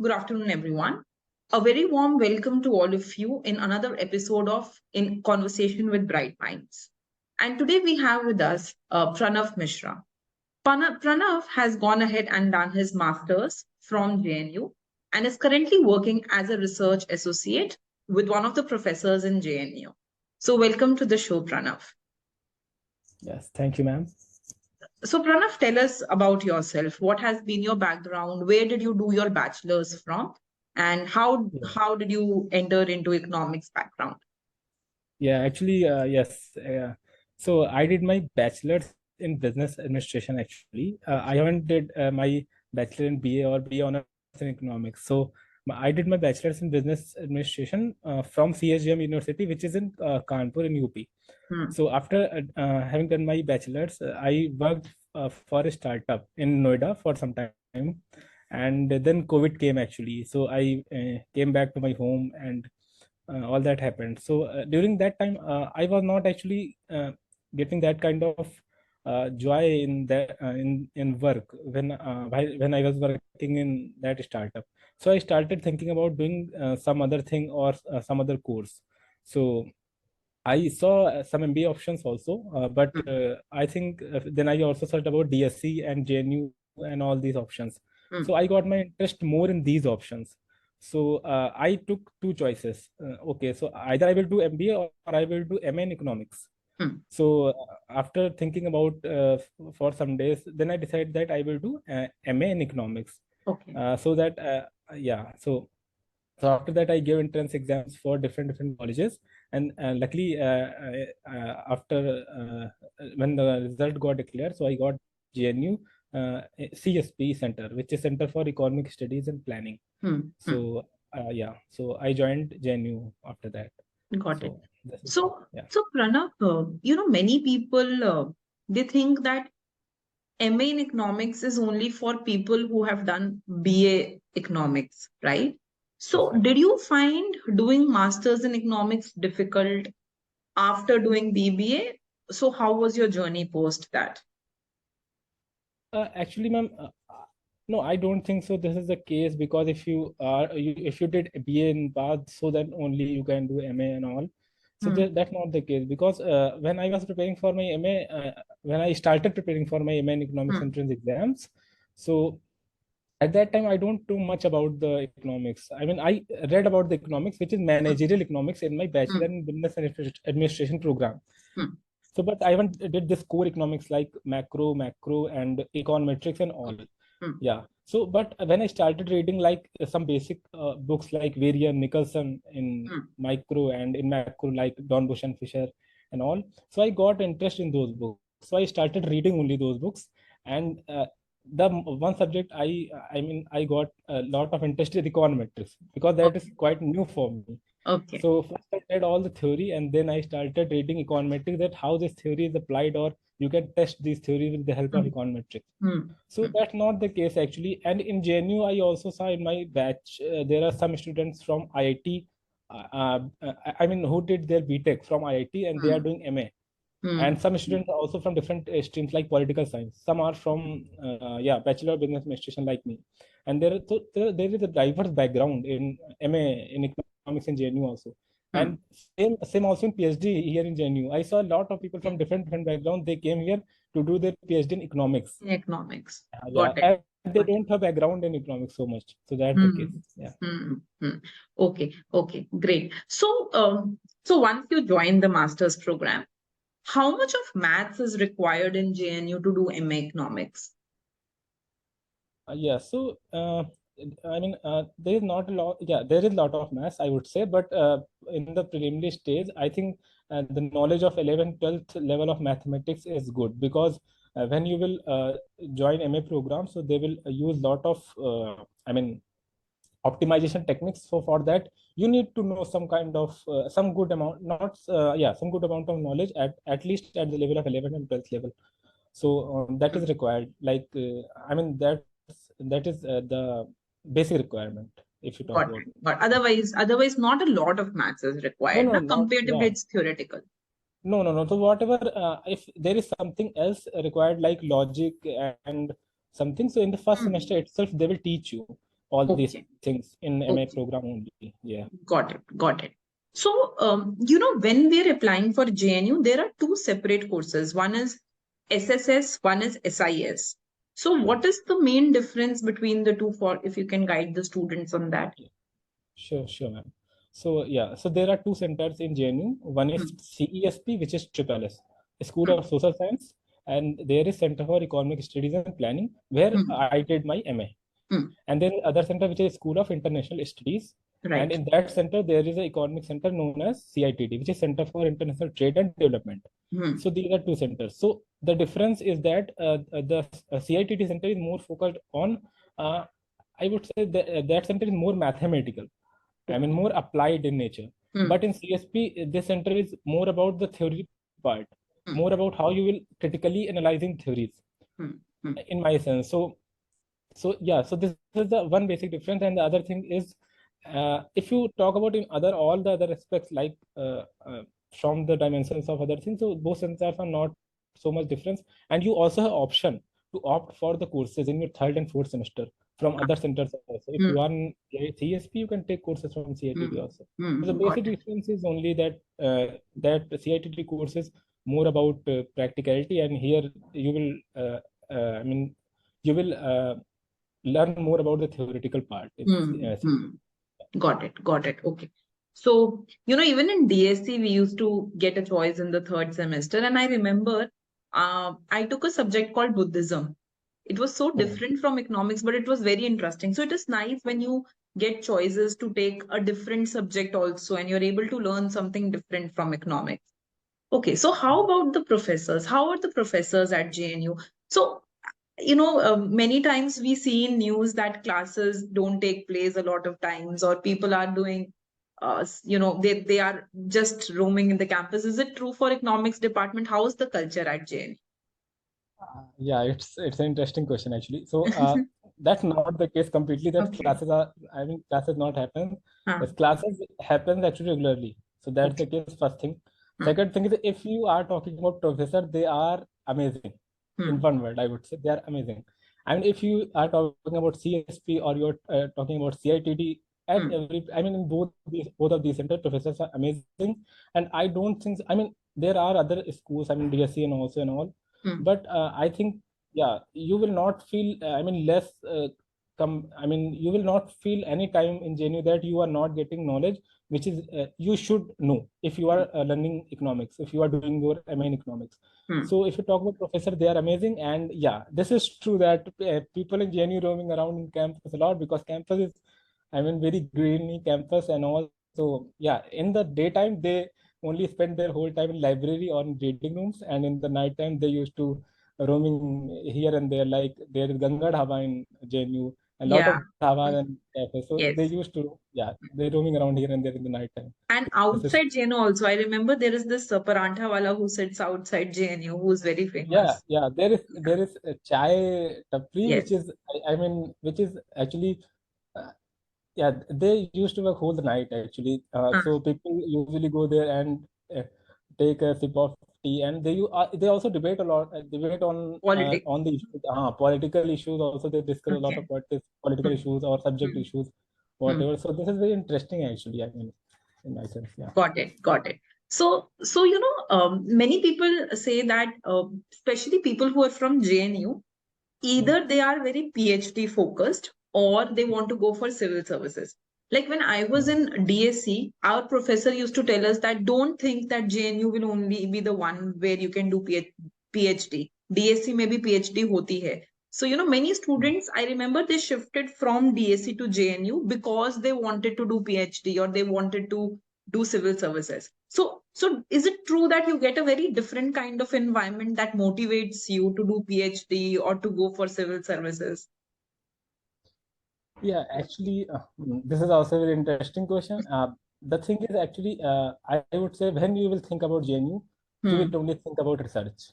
Good afternoon, everyone. A very warm welcome to all of you in another episode of In Conversation with Bright Minds. And today we have with us Pranav Mishra. Pranav has gone ahead and done his master's from JNU and is currently working as a research associate with one of the professors in JNU. So, welcome to the show, Pranav. Yes, thank you, ma'am. So, Pranav, tell us about yourself. What has been your background? Where did you do your bachelor's from? And how did you enter into economics background? Yeah, actually, yes. So I did my bachelor's in business administration. Actually, I haven't did my bachelor in BA or BA honors in economics. So I did my bachelor's in business administration from CSJM University, which is in Kanpur in UP. So after having done my bachelor's, I worked for a startup in Noida for some time, and then COVID came actually. So I came back to my home, and all that happened. So during that time, I was not actually getting that kind of joy in that in work when I was working in that startup. So I started thinking about doing some other thing or some other course. So I saw some MBA options also, but I think then I also searched about DSC and JNU and all these options. So I got my interest more in these options. So I took two choices. Okay, so either I will do MBA or I will do MA in economics. So after thinking about for some days, then I decided that I will do MA in economics. Okay. So that yeah, so after that I gave entrance exams for different colleges, and luckily after when the result got declared, so I got JNU CSP Center, which is Center for Economic Studies and Planning. So yeah, so I joined JNU after that. Got it. So Pranav, many people they think that MA in economics is only for people who have done BA economics, right? So did you find doing masters in economics difficult after doing BBA? So how was your journey post that? Actually, ma'am, no, I don't think so. This is the case, because if you did BA in Bath, so then only you can do MA and all. So that's not the case, because when I was preparing for my MA, when I started preparing for my MA in economics entrance exams, so at that time I don't know much about the economics. I mean, I read about the economics, which is managerial economics, in my bachelor in business administration program. So, but I haven't did this core economics like macro, and econometrics and all. Yeah. So, but when I started reading like some basic books like Varian, Nicholson in micro, and in macro like Don Bush and Fisher and all, so I got interest in those books. So I started reading only those books, and the one subject I got a lot of interest in econometrics, because that is quite new for me. Okay. So first I read all the theory, and then I started reading econometrics, that how this theory is applied, or you can test these theories with the help of econometrics. So that's not the case actually. And in JNU, I also saw in my batch there are some students from IIT. I mean, who did their BTech from IIT, and they are doing MA. And some students are also from different streams like political science. Some are from Bachelor of Business Administration like me. And there is a diverse background in MA in economics in JNU also. And same also in PhD here in JNU. I saw a lot of people from different backgrounds. They came here to do their PhD in economics. In economics. Got it. And they don't have background in economics so much. So that's the case. Yeah. Okay, great. So once you join the master's program, how much of maths is required in JNU to do MA economics? Yeah, so I mean, there is not a lot. Yeah, there is a lot of maths, I would say, but in the preliminary stage, I think the knowledge of 11th, 12th level of mathematics is good, because when you will join MA program, so they will use lot of I mean, optimization techniques. So for that, you need to know some kind of some good amount, not some good amount of knowledge at least at the level of 11th and 12th level. So that is required. Like I mean, that is the basic requirement, if you talk about it. But otherwise not a lot of maths is required. No, comparatively it's theoretical. No. So whatever, if there is something else required like logic and something, so in the first semester itself they will teach you, all these Okay. things in MA Okay. program only. Yeah. Got it. Got it. So, when we're applying for JNU, there are two separate courses. One is SSS, one is SIS. So, what is the main difference between the two, for if you can guide the students on that? Sure, ma'am. So yeah, so there are two centers in JNU. One is Hmm. CESP, which is Triple S, School of Social Science, and there is Center for Economic Studies and Planning, where Hmm. I did my MA. Hmm. And then other center, which is School of International Studies, and Right. in that center there is an economic center known as CITD, which is Center for International Trade and Development. Hmm. So these are two centers. So the difference is that the CITD center is more focused on, I would say that, that center is more mathematical, I mean, Okay. more applied in nature. Hmm. But in CSP, this center is more about the theory part, Hmm. more about how you will critically analyzing theories, Hmm. Hmm. in my sense. So yeah, so this is the one basic difference, and the other thing is, if you talk about in other all the other aspects, like from the dimensions of other things, so both centers are not so much difference, and you also have option to opt for the courses in your third and fourth semester from other centers also. If Hmm. you are in CSP, you can take courses from CITD Hmm. also. Hmm. So the Got basic it. difference is only that that CITD course is more about practicality, and here you will, I mean, you will learn more about the theoretical part. Hmm. Hmm. Got it. Got it. Okay. So, even in DSC, we used to get a choice in the third semester. And I remember I took a subject called Buddhism. It was so Oh, different from economics, but it was very interesting. So, it is nice when you get choices to take a different subject also, and you're able to learn something different from economics. Okay. So, how about the professors? How are the professors at JNU? So, many times we see in news that classes don't take place a lot of times, or people are doing, they are just roaming in the campus. Is it true for economics department? How is the culture at JN? yeah, it's an interesting question actually. So that's not the case completely. That Okay. classes are, I mean, classes not happen. Huh. As classes happens actually regularly. So that's the Okay. case. First thing. Hmm. Second thing is, if you are talking about professor, they are amazing. In Hmm. one word, I would say they are amazing. And if you are talking about CSP, or you're talking about CITD, at Hmm. every, I mean, in both of these center, professors are amazing. And I don't think, I mean, there are other schools, I mean, DSC and also and all, Hmm. but I think, yeah, you will not feel, I mean, less I mean, you will not feel any time in JNU that you are not getting knowledge, which is you should know if you are learning economics, if you are doing your MA in economics. Hmm. So if you talk about professor, they are amazing. And yeah, this is true that people in JNU roaming around in campus a lot, because campus is, I mean, very greeny campus and all. So yeah, in the daytime they only spend their whole time in library or in reading rooms, and in the night time they used to roaming here and there. Like there is Ganga Dhaba in JNU, a lot Yeah. of dhabas and cafes. So they Yes. used to, yeah, they roaming around here and there in the night time. And This is, outside JNU also, I remember there is this parantha wala who sits outside JNU who is very yeah, famous. yeah. There is a chai tapri, which Yes. is, I mean, which is actually, uh, yeah, they used to work whole the night actually. Huh. So people usually go there and take a sip of tea, and they also debate a lot, debate Politics. on the issues, political issues. Also, they discuss a lot Okay. of political Hmm. issues or subject Hmm. issues, Hmm. whatever. So this is very interesting actually. I mean, in my sense, yeah. Got it. Got it. So many people say that, especially people who are from JNU, Hmm. either they are very PhD focused or they want to go for civil services. Like when I was Hmm. in DSC, our professor used to tell us that don't think that JNU will only be the one where you can do PhD. DSC में भी PhD होती है. So, many students, I remember they shifted from DSC to JNU because they wanted to do PhD or they wanted to do civil services. So is it true that you get a very different kind of environment that motivates you to do PhD or to go for civil services? Yeah, actually, this is also a very interesting question. The thing is actually, I would say when you will think about JNU, you Hmm. will only think about research.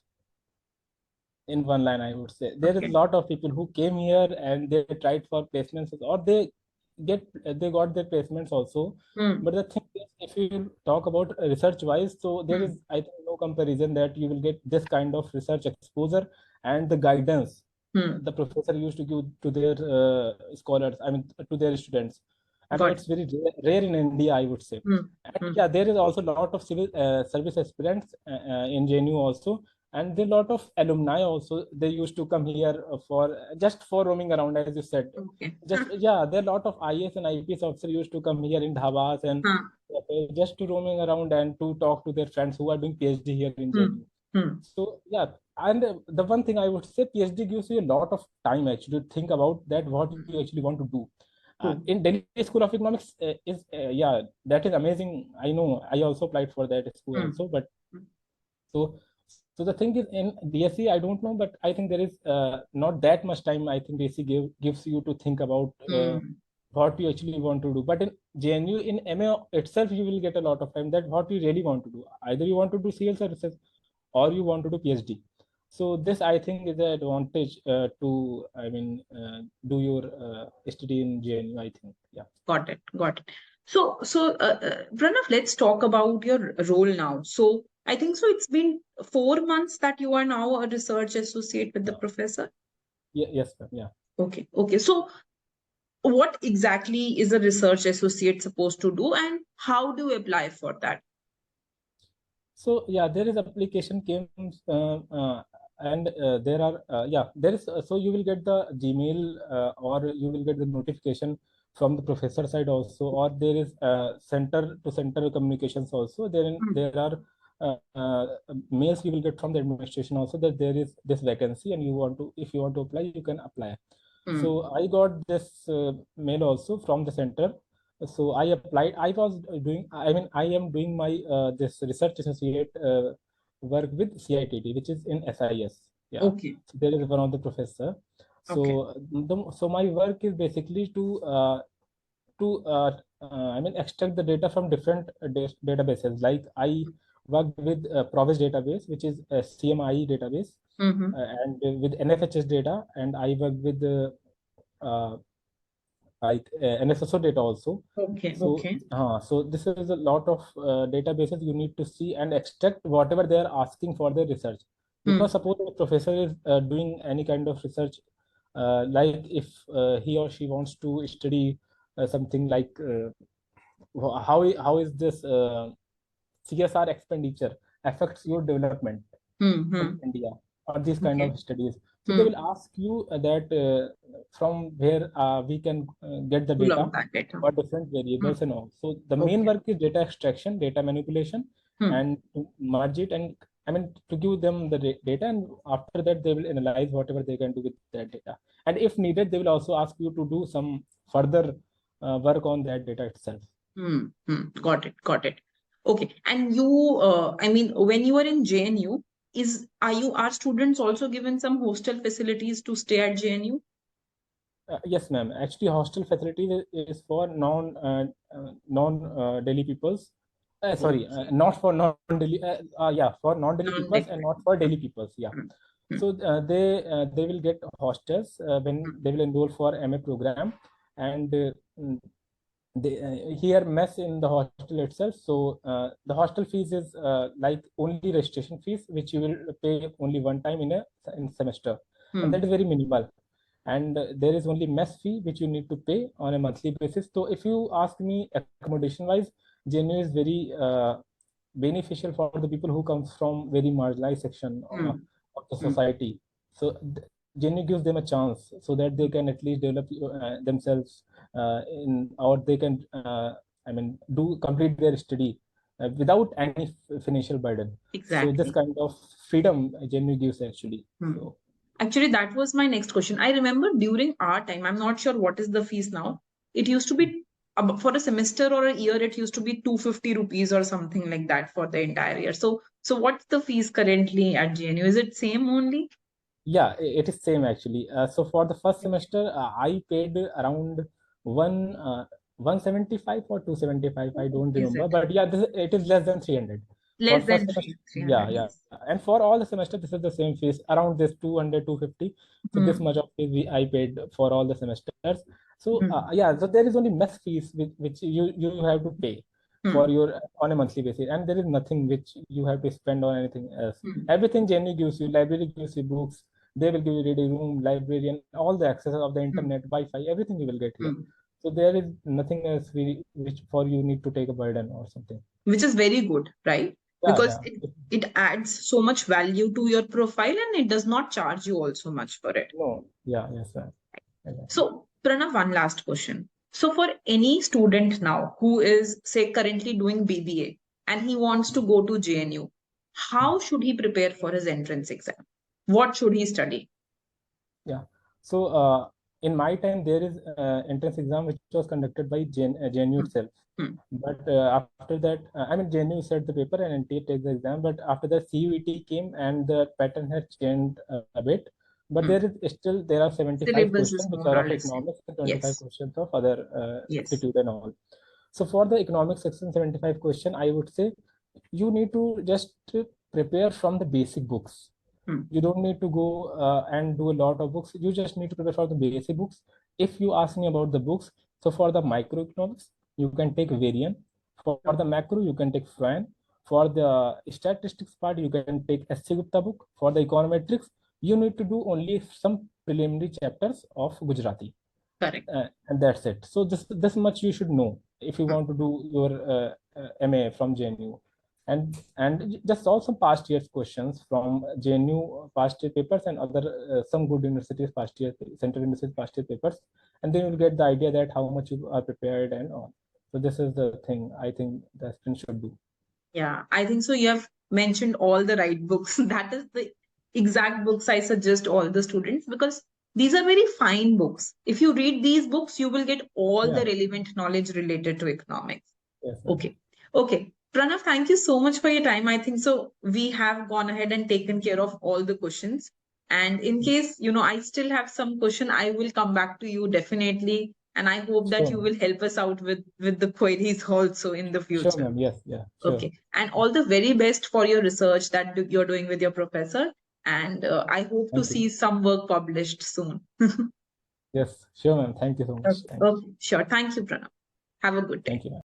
In one line, I would say there is a Okay. lot of people who came here and they tried for placements, or get they got their placements also. Hmm. But the thing is, if you talk about research wise, so there Hmm. is, I think, no comparison that you will get this kind of research exposure and the guidance. Hmm. the professor used to give to their scholars, I mean, to their students. And Got it's very rare in India, I would say. it. Hmm. And Hmm. yeah, there is also a lot of civil service aspirants in JNU also, and there are a lot of alumni also. They used to come here for just for roaming around, as you said. Okay. Just yeah, there are a lot of IAS and IPS officers used to come here in dhabas and Huh. just to roaming around and to talk to their friends who are doing PhD here in Hmm. JNU. Hmm. So yeah, and the one thing I would say, PhD gives you a lot of time actually to think about that what you actually want to do. True. In Delhi School of Economics is yeah, that is amazing. I know I also applied for that school Hmm. also, but so so the thing is in DSC I don't know, but I think there is not that much time. I think DSC gives you to think about Hmm. what you actually want to do. But in JNU, in MA itself, you will get a lot of time that what you really want to do. Either you want to do CL services or you want to do PhD. So this I think is the advantage to, I mean, do your study in JNU, I think. Yeah. Got it. Got it. So, Pranav, let's talk about your role now. So, I think so. It's been 4 months that you are now a research associate with the Yeah. professor. Yes, ma'am. Yeah. Okay. Okay. So, what exactly is a research associate supposed to do, and how do you apply for that? So yeah, there is application came and there are yeah, there is so you will get the Gmail or you will get the notification from the professor side also, or there is center to center communications also. Hmm. There are mails you will get from the administration also that there is this vacancy and you want to, if you want to apply, you can apply. Hmm. So I got this mail also from the center. So I applied. I was doing, I mean, I am doing my this research associate work with CITT, which is in SIS. Yeah. Okay. So there is one of the professor. Okay. So so my work is basically to I mean, extract the data from different databases. Like I worked with Provis database, which is a CMI database, Mm-hmm. and with NFHS data, and I worked with uh, NSSO data also. Okay. So, Okay. so this is a lot of databases you need to see and extract whatever they are asking for their research. Hmm. Because suppose the professor is doing any kind of research, like if he or she wants to study something like how is this CSR expenditure affects your development in Hmm. India, or these kind Okay. of studies. So they Hmm. will ask you that from where we can get the Pull data out that data. for different Hmm. variables and all. So the main Okay. work is data extraction, data manipulation, Hmm. and to merge it, and I mean to give them the data, and after that they will analyze whatever they can do with that data. And if needed, they will also ask you to do some further work on that data itself. Hmm. Hmm. Got it. Got it. Okay. And you, I mean, when you are in JNU, are students also given some hostel facilities to stay at JNU? Yes, ma'am. Actually, hostel facilities is for non Delhi peoples. Sorry, Okay. not for non-Delhi. Yeah, for non-Delhi peoples and Non-definite. not for Delhi peoples. Yeah. Hmm. Hmm. So they will get hostels when Hmm. they will enroll for MA program, and they here mess in the hostel itself. So the hostel fees is like only registration fees, which you will pay only one time in semester, and Hmm. that is very minimal. And there is only mess fee which you need to pay on a monthly basis. So if you ask me, accommodation wise, JNU is very beneficial for the people who comes from very marginalized section Hmm. of the Hmm. society. So JNU gives them a chance so that they can at least develop themselves in, or they can I mean do complete their study without any financial burden. So this Exactly. kind of freedom JNU gives actually. Hmm. So Actually, that was my next question. I remember during our time, I'm not sure what is the fees now. It used to be for a semester or a year, it used to be 250 rupees or something like that for the entire year. So what's the fees currently at JNU? Is it same only? yeah, it is same actually. So for the first Okay. semester, I paid around one 175 or 275. I don't Is remember, it but yeah, it is less than 300 for less first than semester. 300? Yeah, Yes. and for all the semester, this is the same fees around this 200 250. So this Hmm. much of fees I paid for all the semesters. So Hmm. yeah, so there is only mess fees which you have to pay Hmm. for your on a monthly basis, and there is nothing which you have to spend on anything else. Hmm. Everything JNU gives you, library gives you books, They will give you reading room, library, and all the access of the internet, Wi-Fi, everything you will get here. So there is nothing else which for you need to take a burden or something. Which is very good, right? Yeah, Because yeah. it adds so much value to your profile and it does not charge you also much for it. No, yeah, yes, sir. Exactly. So, Pranav, one last question. So, for any student now who is, say, currently doing BBA and he wants to go to JNU, how should he prepare for his entrance exam? What should he study? Yeah. So in my time, there is entrance exam which was conducted by JNU itself. But after that, I mean, JNU set the paper and NTA takes the exam. But after that, CUET came and the pattern has changed a bit. But there are 75 Syllabus is questions which more are or of less same. economics and 25 Yes. questions of other Yes. aptitude and all. So for the economics section, 75 question, I would say you need to just prepare from the basic books. You don't need to go and do a lot of books. You just need to prepare for the basic books. If you ask me about the books, so for the microeconomics, you can take Varian. For the macro, you can take Fran. For the statistics part, you can take S.C. Gupta book. For the econometrics, you need to do only some preliminary chapters of Gujarati. Correct. And that's it. So this much you should know if you want to do your MA from JNU. And just solve some past year's questions from JNU past year papers and other some good universities past year, central universities past year papers, and then you'll get the idea that how much you are prepared and all. So this is the thing I think the student should do. Yeah, I think so. You have mentioned all the right books. That is the exact books I suggest all the students because these are very fine books. If you read these books, you will get all the relevant knowledge related to economics. Yes, okay. Okay. Pranav, thank you so much for your time. I think so. We have gone ahead and taken care of all the questions. And in case, I still have some question, I will come back to you definitely. And I hope that you will help us out with the queries also in the future. Sure, ma'am. Yes, yeah. Sure. Okay. And all the very best for your research that you're doing with your professor. And I hope to see some work published soon. Yes, sure, ma'am. Thank you so much. Okay. Sure. Thank you, Pranav. Have a good day. Thank you, ma'am.